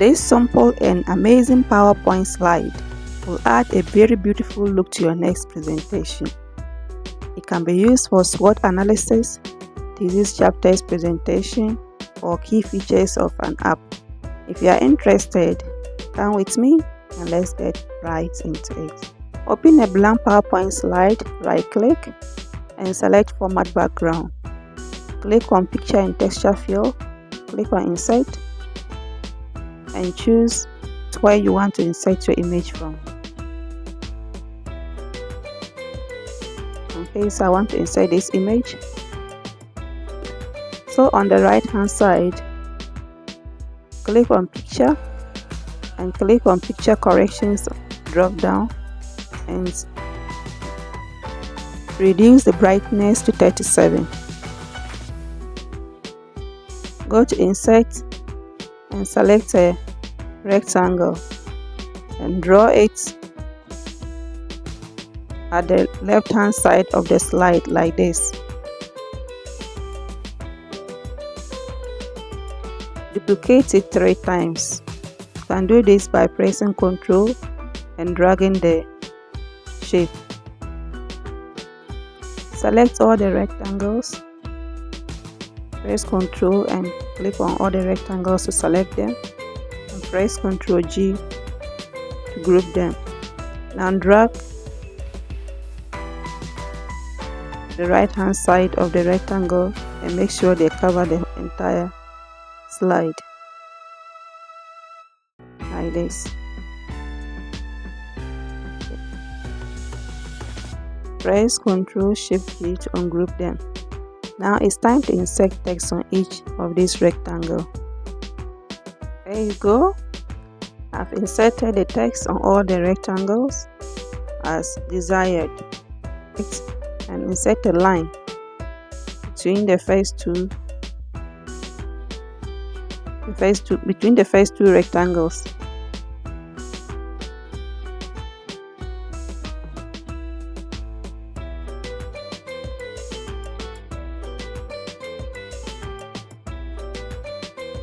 This simple and amazing PowerPoint slide will add a very beautiful look to your next presentation. It can be used for SWOT analysis, disease chapters presentation, or key features of an app. If you are interested, come with me and let's get right into it. Open a blank PowerPoint slide, right-click and select Format Background. Click on Picture and Texture Field, click on Insert and choose where you want to insert your image from. Okay, so I want to insert this image. So on the right hand side, click on Picture and click on Picture Corrections drop down and reduce the brightness to 37. Go to Insert and select a rectangle and draw it at the left hand side of the slide like this. Duplicate it 3 times. You can do this by pressing Ctrl and dragging the shape. Select all the rectangles. Press Ctrl and click on all the rectangles to select them. And press Ctrl G to group them. Now drag the right hand side of the rectangle and make sure they cover the entire slide like this. Press Ctrl Shift G to ungroup them. Now it's time to insert text on each of these rectangles. There you go. I've inserted the text on all the rectangles as desired. And insert a line between the first two rectangles.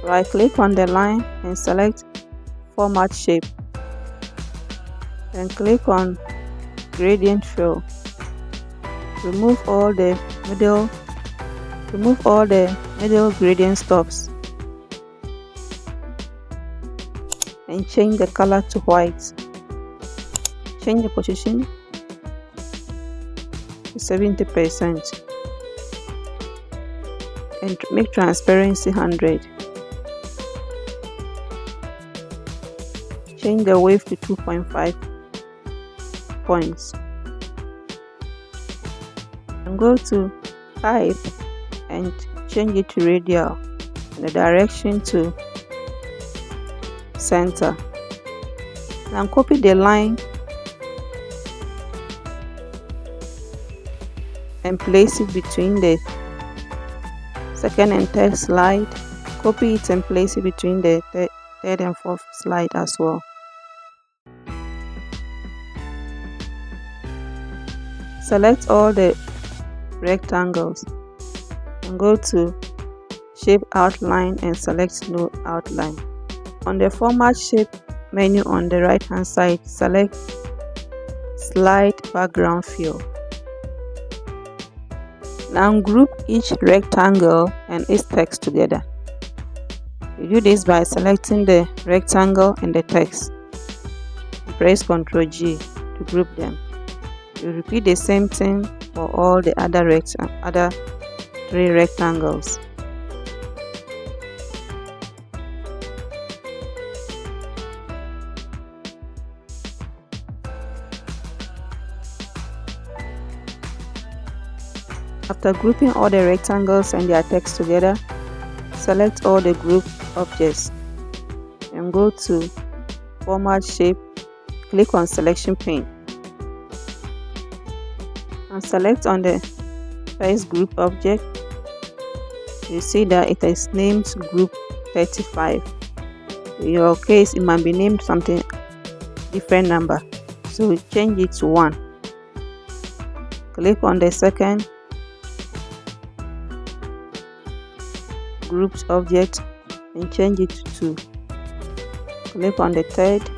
Right click on the line and select Format Shape. Then click on Gradient Fill. Remove all the middle gradient stops and change the color to white. Change the position to 70% and make transparency 100. Change the width to 2.5 points. And go to Type and change it to radial and the direction to center. Now copy the line and place it between the second and third slide. Copy it and place it between the third and fourth slide as well. Select all the rectangles and go to Shape Outline and select No Outline. On the Format Shape menu on the right hand side, select Slide Background Fill. Now group each rectangle and its text together. You do this by selecting the rectangle and the text. Press Ctrl G to group them. You repeat the same thing for all the other 3 rectangles. After grouping all the rectangles and their text together, select all the group objects and go to Format Shape. Click on Selection Pane and select on the first group object. You see that it is named Group 35. In your case, it might be named something different number, so change it to 1. Click on the second grouped object and change it to 2. click on the third,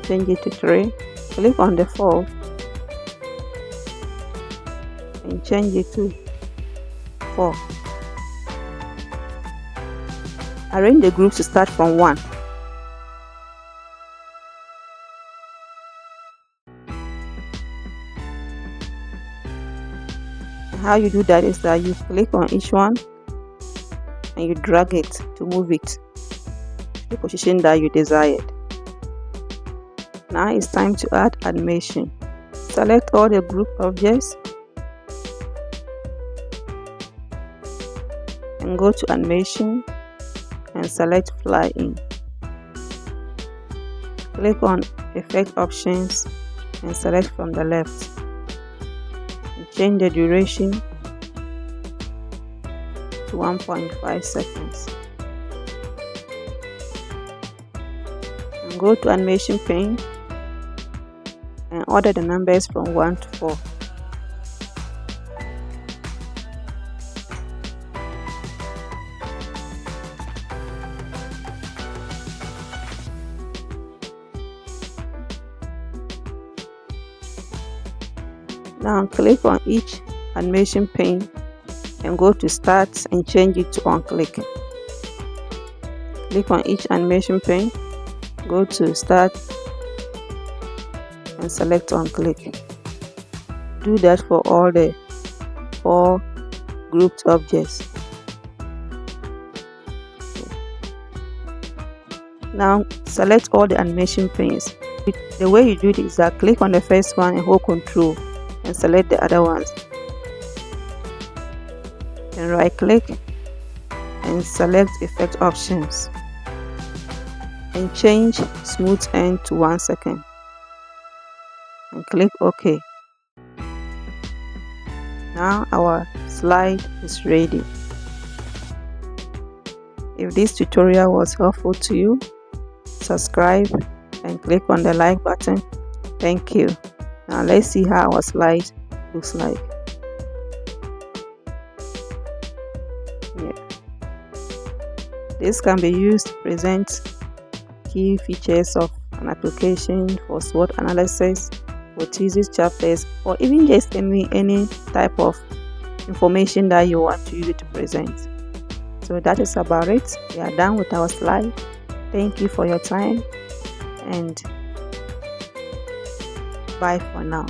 change it to 3, click on the fourth and change it to 4. Arrange the groups to start from 1. How you do that is that you click on each one and you drag it to move it to the position that you desired. Now it's time to add animation. Select all the group objects and go to animation and select fly in. Click on effect options and select from the left. Change the duration to 1.5 seconds. And go to animation pane and order the numbers from 1 to 4. Now click on each animation pane and go to start and change it to on click. Click on each animation pane, go to start and select on click. Do that for all the 4 grouped objects. Now select all the animation panes. The way you do this is that click on the first one and hold Control and select the other ones. Then right click and select effect options and change smooth end to 1 second and click OK. Now our slide is ready. If this tutorial was helpful to you, subscribe and click on the like button. Thank you. Now let's see how our slide looks like. This can be used to present key features of an application for SWOT analysis, for thesis chapters, or even just any type of information that you want to use it to present. So that is about it. We are done with our slide. Thank you for your time and bye for now.